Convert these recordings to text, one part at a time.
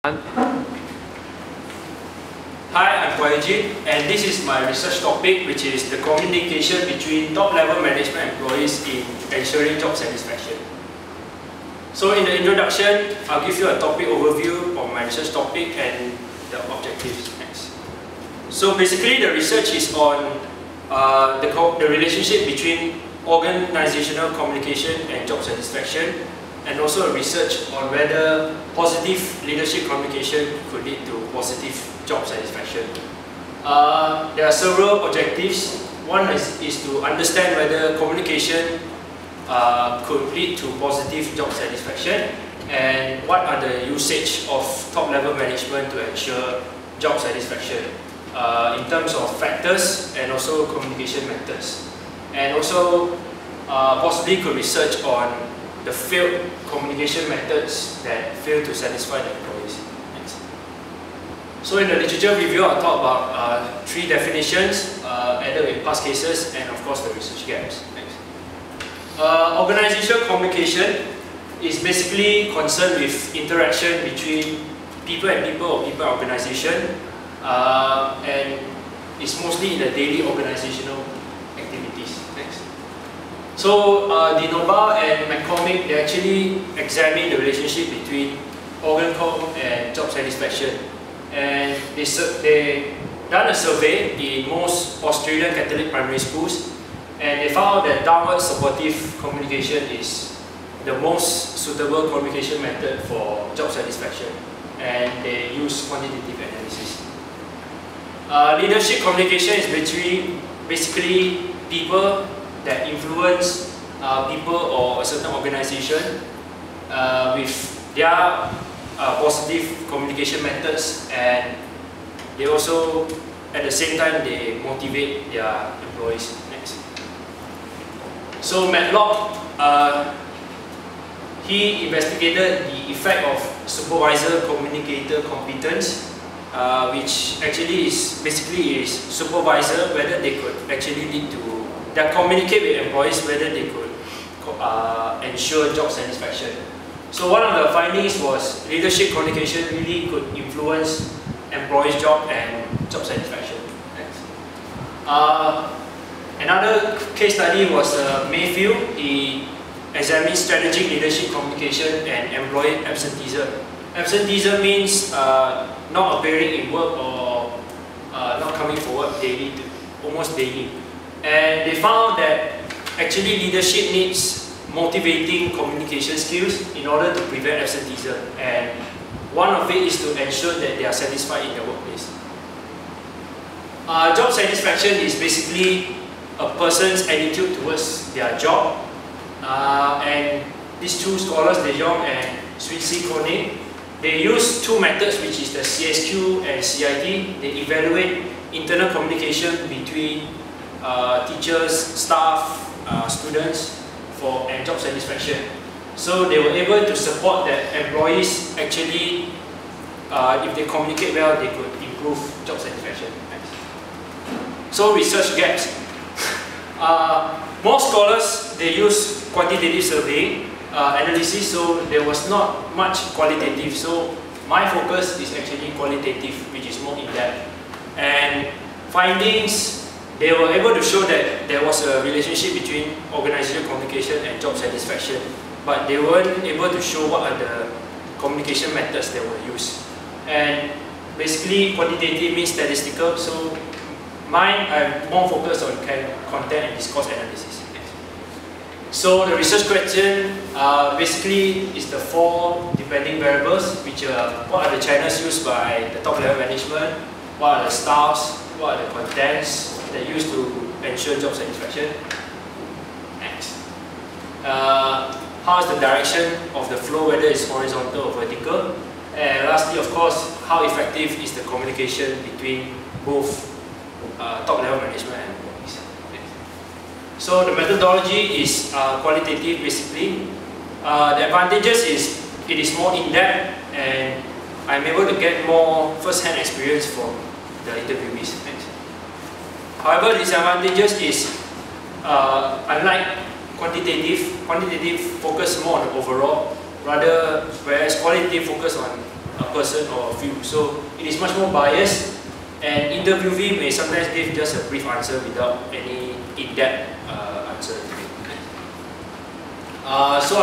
Hi, I'm Poyajit, and this is my research topic, which is the communication between top-level management employees in ensuring job satisfaction. So in the introduction, I'll give you a topic overview of my research topic and the objectives next. So basically the research is on the relationship between organizational communication and job satisfaction, and also a research on whether positive leadership communication could lead to positive job satisfaction. There are several objectives. One is to understand whether communication could lead to positive job satisfaction, and what are the usage of top-level management to ensure job satisfaction in terms of factors and also communication methods. And also possibly could research on the failed communication methods that fail to satisfy the employees. Next. So in the literature review, I'll talk about three definitions added with past cases and of course the research gaps. Next. Organizational communication is basically concerned with interaction between people and people or people and organization, and it's mostly in the daily organizational activities. Next. So Dinoba and McCormick, they actually examined the relationship between organ comm and job satisfaction, and they done a survey in most Australian Catholic primary schools, and they found that downward supportive communication is the most suitable communication method for job satisfaction, and they use quantitative analysis. Leadership communication is basically people that influence people or a certain organization with their positive communication methods, and they also at the same time they motivate their employees. Next. So Matlock, he investigated the effect of supervisor communicator competence, which actually is basically supervisor, whether they could actually lead to that communicate with employees whether they could ensure job satisfaction. So one of the findings was leadership communication really could influence employees' job and job satisfaction. Next. Another case study was Mayfield. He examined strategic leadership communication and employee absenteeism. Absenteeism means not appearing in work or not coming for work daily, almost daily. And they found that actually leadership needs motivating communication skills in order to prevent absenteeism, and one of it is to ensure that they are satisfied in their workplace. Job satisfaction is basically a person's attitude towards their job, and these two scholars, De Jong and Switsey-Koenig, they use two methods, which is the CSQ and CIT. They evaluate internal communication between teachers, staff, students and job satisfaction. So they were able to support that employees actually, if they communicate well, they could improve job satisfaction. So research gaps. Most scholars, they use quantitative surveying analysis, so there was not much qualitative. So my focus is actually qualitative, which is more in-depth. And findings, they were able to show that there was a relationship between organizational communication and job satisfaction, but they weren't able to show what are the communication methods that were used. And basically, quantitative means statistical, so mine, I'm more focused on content and discourse analysis. So the research question basically is the four depending variables, which are what are the channels used by the top level management, what are the staffs, what are the contents that are used to ensure job satisfaction. Next. How is the direction of the flow, whether it's horizontal or vertical. And lastly, of course, how effective is the communication between both top level management and employees. So the methodology is qualitative basically. The advantages is it is more in-depth, and I'm able to get more first-hand experience from the interviewees. However, disadvantages is unlike quantitative focus more on the overall, whereas qualitative focus on a person or a few. So it is much more biased, and interviewee may sometimes give just a brief answer without any in-depth answer. So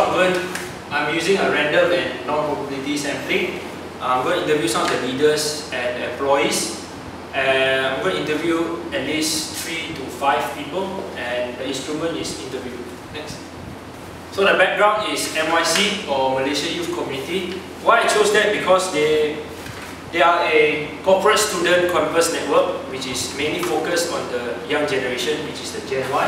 I'm using a random and non-probability sampling. I'm going to interview some of the leaders and employees. I'm going to interview at least 3 to 5 people, and the instrument is interview. Next. So the background is MYC, or Malaysia Youth Community. Why I chose that? Because they are a corporate student campus network which is mainly focused on the young generation, which is the Gen Y.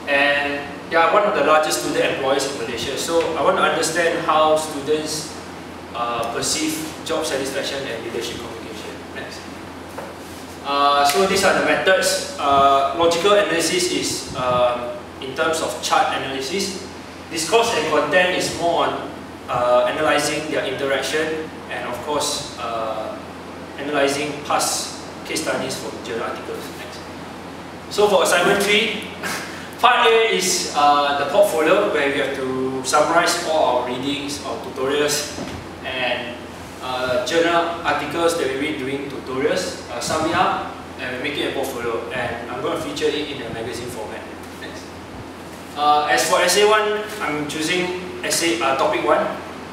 And they are one of the largest student employers in Malaysia. So I want to understand how students perceive job satisfaction and leadership communication. Next. So these are the methods. Logical analysis is in terms of chart analysis. Discourse and content is more on analyzing their interaction and of course analyzing past case studies from journal articles. Next. So for assignment 3, part A is the portfolio, where we have to summarize all our readings, our tutorials, and journal articles that we read during tutorials, sum it up and make it a portfolio, and I'm going to feature it in a magazine format. Next. As for essay 1, I'm choosing essay topic 1,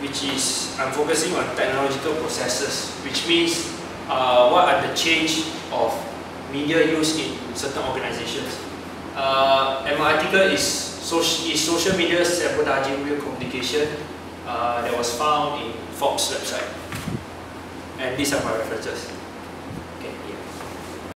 which is I'm focusing on technological processes, which means what are the change of media use in certain organizations. And my article is social media sabotaging real communication, that was found in Forbes website. And these are my references.